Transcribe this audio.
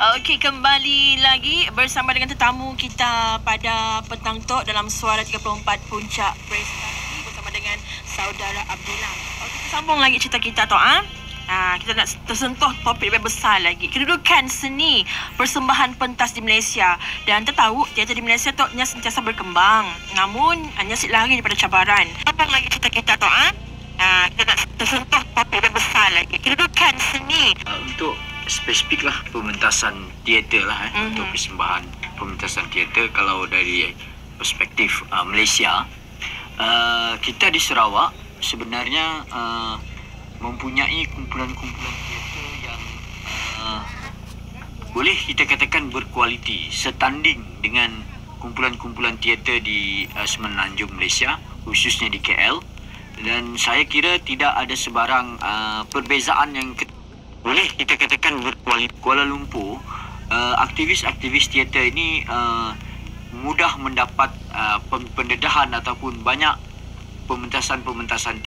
Okey, kembali lagi bersama dengan tetamu kita pada petang tu dalam Suara 34 Puncak Prestasi bersama dengan Saudara Abdullah. Okey, kita sambung lagi cerita kita tu kita nak tersentuh topik lebih besar lagi. Kedudukan seni persembahan pentas di Malaysia. Dan kita tahu teater di Malaysia tu sentiasa berkembang. Namun hanya sikit lari daripada cabaran. Sambung lagi cerita kita tu kita nak tersentuh topik lebih besar lagi. Kedudukan seni untuk spesifik lah pementasan teater lah untuk persembahan pementasan teater. Kalau dari perspektif Malaysia, kita di Sarawak sebenarnya mempunyai kumpulan-kumpulan teater yang boleh kita katakan berkualiti, setanding dengan kumpulan-kumpulan teater di Semenanjung Malaysia, khususnya di KL. Dan saya kira tidak ada sebarang perbezaan yang boleh kita katakan berkualiti. Kuala Lumpur, aktivis-aktivis teater ini mudah mendapat pendedahan ataupun banyak pementasan-pementasan